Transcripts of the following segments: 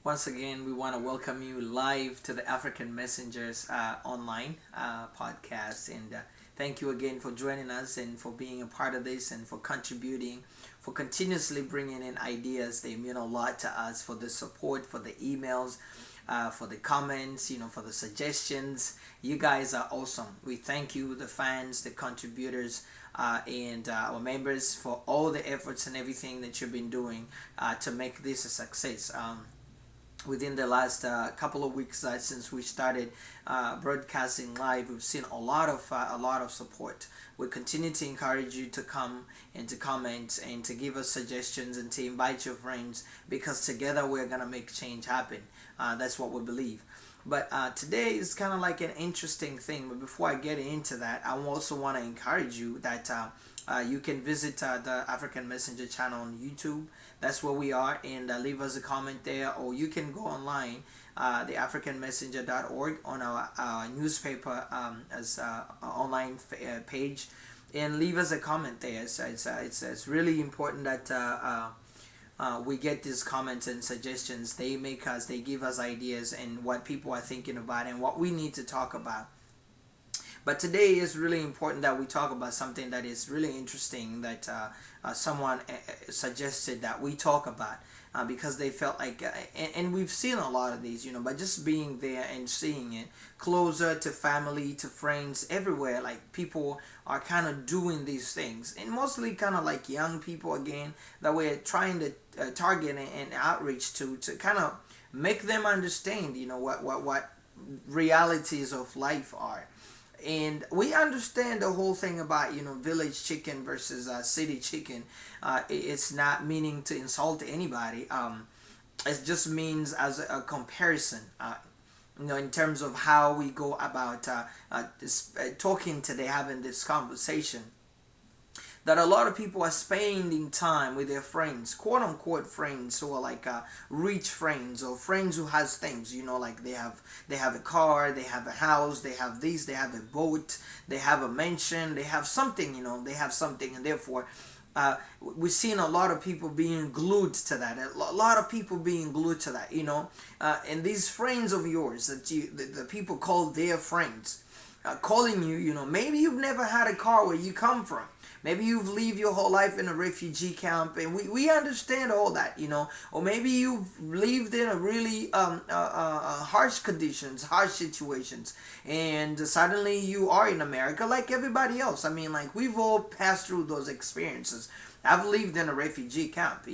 Once again, we want to welcome you live to the African Messengers online podcast. And thank you again for joining us and for being a part of this and for contributing, for continuously bringing in ideas. They mean a lot to us, for the support, for the emails, for the comments, for the suggestions. You guys are awesome. We thank you, the fans, the contributors, and our members, for all the efforts and everything that you've been doing to make this a success. Within the last couple of weeks since we started broadcasting live, we've seen a lot of support. We continue to encourage you to come and to comment and to give us suggestions and to invite your friends, because together we're gonna make change happen. That's what we believe. But today is kind of like an interesting thing. But before I get into that, I also want to encourage you that you can visit the African Messenger channel on YouTube. That's where we are, and leave us a comment there, or you can go online, theafricanmessenger.org, on our newspaper as online page, and leave us a comment there. So it's really important that we get these comments and suggestions. They give us ideas and what people are thinking about and what we need to talk about. But today is really important that we talk about something that is really interesting that someone suggested that we talk about, because they felt like, and we've seen a lot of these, but just being there and seeing it closer to family, to friends, everywhere, like people are kind of doing these things, and mostly kind of like young people again that we're trying to target and outreach to kind of make them understand, what realities of life are. And we understand the whole thing about village chicken versus city chicken. It's not meaning to insult anybody. It just means as a comparison. In terms of how we go about talking today, having this conversation, that a lot of people are spending time with their friends, quote unquote friends, who are like rich friends, or friends who has things, like they have a car, they have a house, they have this, they have a boat, they have a mansion, they have something, they have something, and therefore we've seen a lot of people being glued to that, a lot of people being glued to that, and these friends of yours that the people call their friends, calling you, maybe you've never had a car where you come from. Maybe you've lived your whole life in a refugee camp, and we understand all that, Or maybe you've lived in a really harsh conditions, harsh situations, and suddenly you are in America like everybody else. I mean, like, we've all passed through those experiences. I've lived in a refugee camp,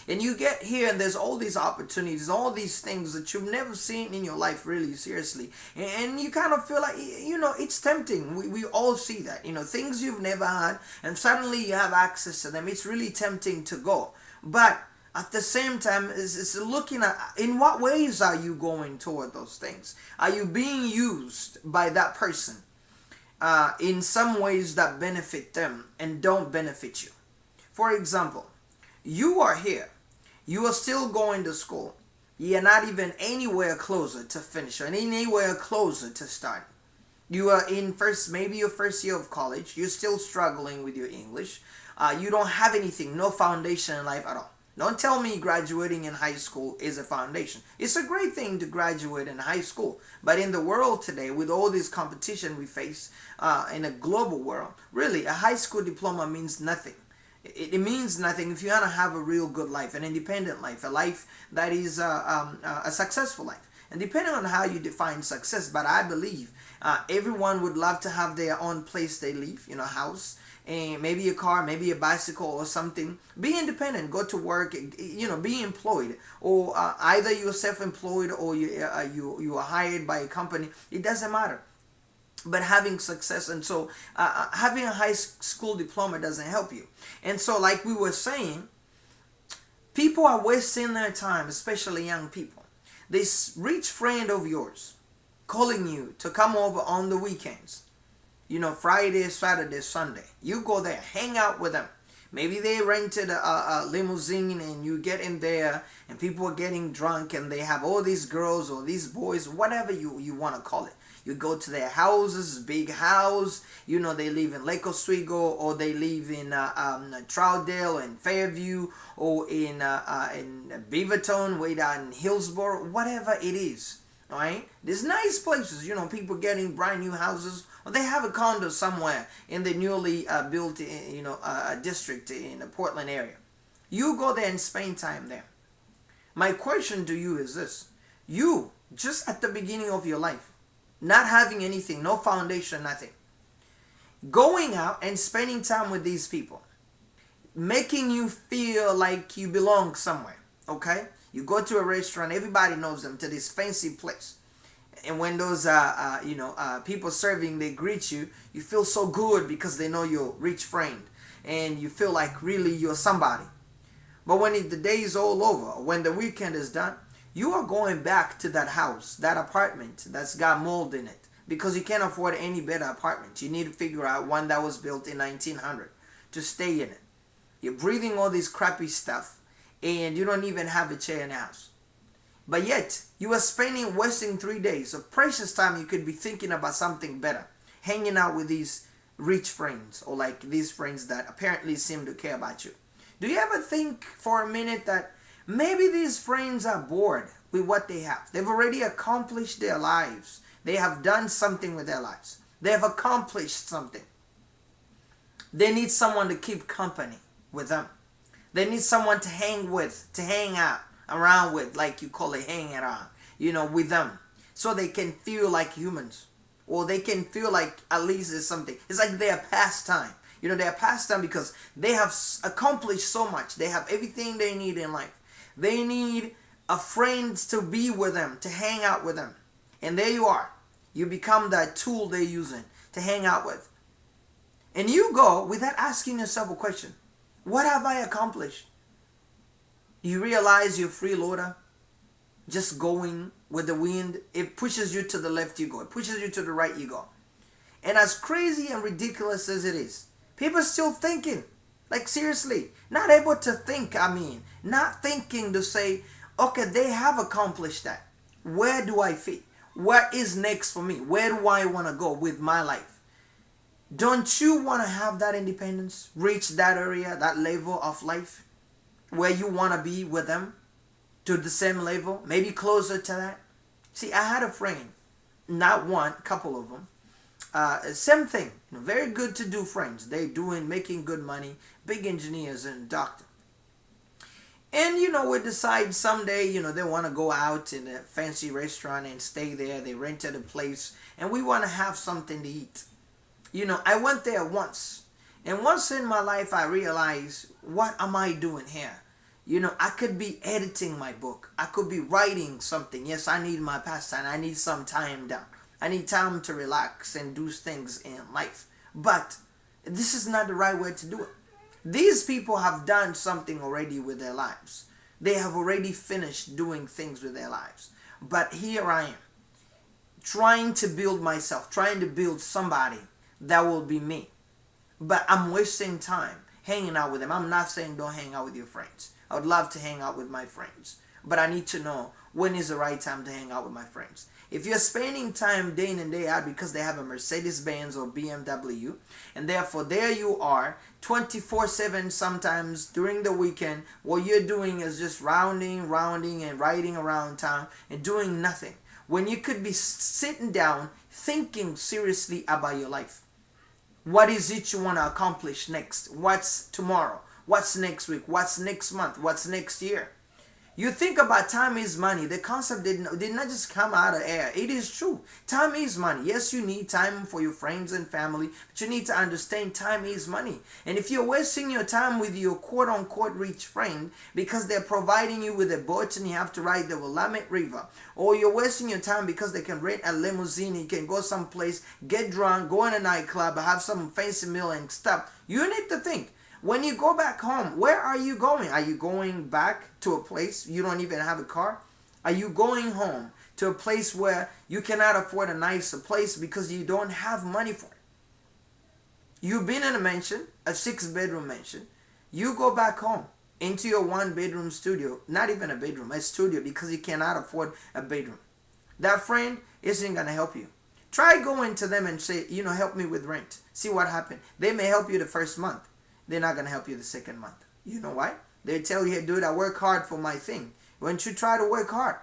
and you get here and there's all these opportunities, all these things that you've never seen in your life, really seriously. And you kind of feel like, it's tempting. We all see that, things you've never had, and suddenly you have access to them. It's really tempting to go. But at the same time, it's looking at in what ways are you going toward those things? Are you being used by that person in some ways that benefit them and don't benefit you? For example, you are here. You are still going to school. You are not even anywhere closer to finish or anywhere closer to start. You are in maybe your first year of college. You're still struggling with your English. You don't have anything, no foundation in life at all. Don't tell me graduating in high school is a foundation. It's a great thing to graduate in high school. But in the world today, with all this competition we face in a global world, really, a high school diploma means nothing. It means nothing if you want to have a real good life, an independent life, a life that is a successful life. And depending on how you define success, but I believe everyone would love to have their own place they live, house, and maybe a car, maybe a bicycle or something. Be independent, go to work, be employed, or either you're self-employed or you are hired by a company. It doesn't matter. But having success, and so having a high school diploma doesn't help you. And so, like we were saying, people are wasting their time, especially young people. This rich friend of yours calling you to come over on the weekends, Friday, Saturday, Sunday. You go there, hang out with them. Maybe they rented a limousine and you get in there and people are getting drunk and they have all these girls or these boys, whatever you want to call it. You go to their houses, big house. You know, they live in Lake Oswego, or they live in Troutdale and Fairview, or in Beaverton, way down in Hillsborough, whatever it is. All right, there's nice places. You know, people getting brand new houses, or they have a condo somewhere in the newly built, district in the Portland area. You go there and spend time there. My question to you is this: you, just at the beginning of your life, not having anything, no foundation, nothing, going out and spending time with these people, making you feel like you belong somewhere. Okay, you go to a restaurant, everybody knows them, to this fancy place, and when those people serving, they greet you, you feel so good because they know you're a rich friend, and you feel like really you're somebody. But when the day is all over, when the weekend is done, you are going back to that house, that apartment that's got mold in it, because you can't afford any better apartment. You need to figure out one that was built in 1900 to stay in it. You're breathing all this crappy stuff, and you don't even have a chair in the house. But yet, you are wasting 3 days of precious time. You could be thinking about something better, hanging out with these rich friends, or like these friends that apparently seem to care about you. Do you ever think for a minute that maybe these friends are bored with what they have? They've already accomplished their lives. They have done something with their lives. They have accomplished something. They need someone to keep company with them. They need someone to hang with, to hang out around with, like you call it, hang around, with them. So they can feel like humans. Or they can feel like at least there's something. It's like their pastime. They're pastime because they have accomplished so much. They have everything they need in life. They need a friend to be with them, to hang out with them. And there you are. You become that tool they're using to hang out with. And you go without asking yourself a question. What have I accomplished? You realize you're a freeloader, just going with the wind. It pushes you to the left, you go. It pushes you to the right, you go. And as crazy and ridiculous as it is, people are still thinking. Like, seriously, not able to think, not thinking to say, okay, they have accomplished that. Where do I fit? What is next for me? Where do I want to go with my life? Don't you want to have that independence? Reach that area, that level of life where you want to be with them to the same level, maybe closer to that. See, I had a friend, not one, a couple of them. Same thing, very good to do friends. They making good money, big engineers and doctor. And we decide someday, they want to go out in a fancy restaurant and stay there. They rented a place and we want to have something to eat. I went there once. And once in my life I realized, what am I doing here? I could be editing my book. I could be writing something. Yes, I need my pastime. I need some time down. I need time to relax and do things in life. But this is not the right way to do it. These people have done something already with their lives. They have already finished doing things with their lives. But here I am, trying to build myself, trying to build somebody that will be me. But I'm wasting time hanging out with them. I'm not saying don't hang out with your friends. I would love to hang out with my friends. But I need to know when is the right time to hang out with my friends. If you're spending time day in and day out because they have a Mercedes-Benz or BMW, and therefore there you are 24/7 sometimes during the weekend, what you're doing is just rounding and riding around town and doing nothing, when you could be sitting down thinking seriously about your life. What is it you want to accomplish next? What's tomorrow? What's next week? What's next month? What's next year? You think about time is money. The concept did not just come out of air. It is true. Time is money. Yes, you need time for your friends and family, but you need to understand time is money. And if you're wasting your time with your quote-unquote rich friend because they're providing you with a boat and you have to ride the Willamette River, or you're wasting your time because they can rent a limousine, you can go someplace, get drunk, go in a nightclub, have some fancy meal and stuff, you need to think. When you go back home, where are you going? Are you going back to a place you don't even have a car? Are you going home to a place where you cannot afford a nicer place because you don't have money for it? You've been in a mansion, a 6-bedroom mansion. You go back home into your 1-bedroom studio, not even a bedroom, a studio, because you cannot afford a bedroom. That friend isn't going to help you. Try going to them and say, help me with rent. See what happened. They may help you the first month. They're not going to help you the second month. You know why? They tell you, hey, dude, I work hard for my thing. Why don't you try to work hard?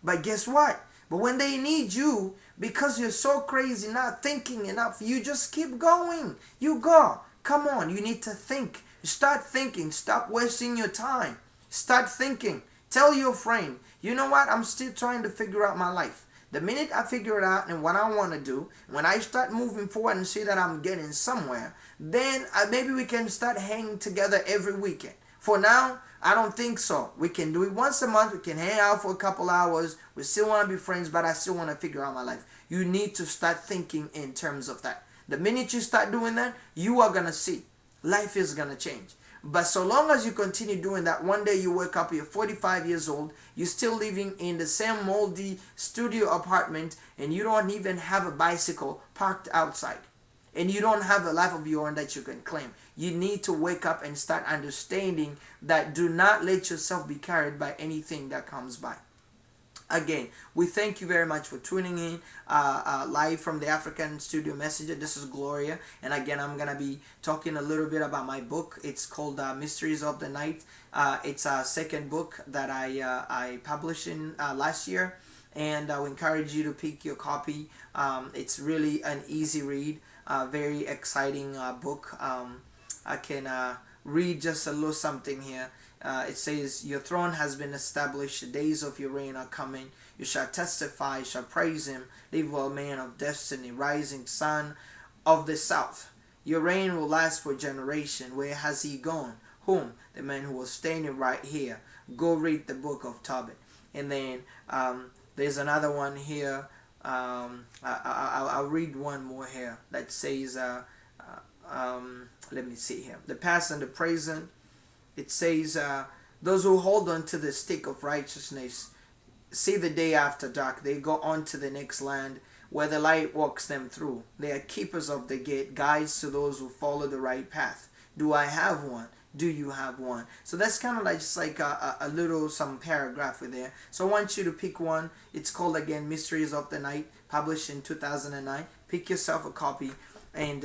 But guess what? But when they need you, because you're so crazy, not thinking enough, you just keep going. You go. Come on, you need to think. Start thinking. Stop wasting your time. Start thinking. Tell your friend, you know what? I'm still trying to figure out my life. The minute I figure it out and what I want to do, when I start moving forward and see that I'm getting somewhere, then maybe we can start hanging together every weekend. For now, I don't think so. We can do it once a month. We can hang out for a couple hours. We still want to be friends, but I still want to figure out my life. You need to start thinking in terms of that. The minute you start doing that, you are going to see. Life is going to change. But so long as you continue doing that, one day you wake up, you're 45 years old, you're still living in the same moldy studio apartment, and you don't even have a bicycle parked outside. And you don't have a life of your own that you can claim. You need to wake up and start understanding that do not let yourself be carried by anything that comes by. Again, we thank you very much for tuning in live from the African Studio Messenger. This is Gloria, and again, I'm gonna be talking a little bit about my book. It's called Mysteries of the Night. It's a second book that I published in last year, and I would encourage you to pick your copy. It's really an easy read, very exciting book. I can read just a little something here. It says, your throne has been established, the days of your reign are coming. You shall testify, shall praise him, evil man of destiny, rising sun of the south. Your reign will last for generation. Where has he gone? Whom? The man who was standing right here. Go read the book of Tobit. And then there's another one here. I'll read one more here that says, let me see here. The past and the present. It says, those who hold on to the stick of righteousness see the day after dark. They go on to the next land where the light walks them through. They are keepers of the gate, guides to those who follow the right path. Do I have one? Do you have one? So that's kind of like just like a little some paragraph with there. So I want you to pick one. It's called again Mysteries of the Night, published in 2009. Pick yourself a copy and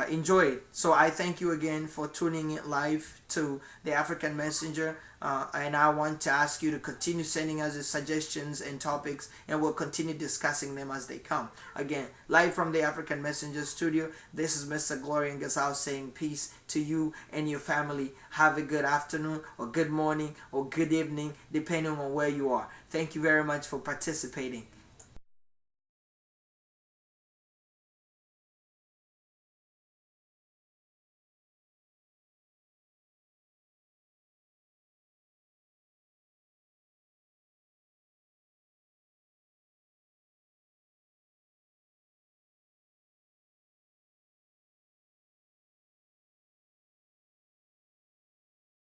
enjoy it. So I thank you again for tuning in live to the African Messenger, and I want to ask you to continue sending us the suggestions and topics, and we'll continue discussing them as they come. Again, live from the African Messenger studio, this is Mr. Gloria Ngazao saying peace to you and your family. Have a good afternoon or good morning or good evening depending on where you are. Thank you very much for participating.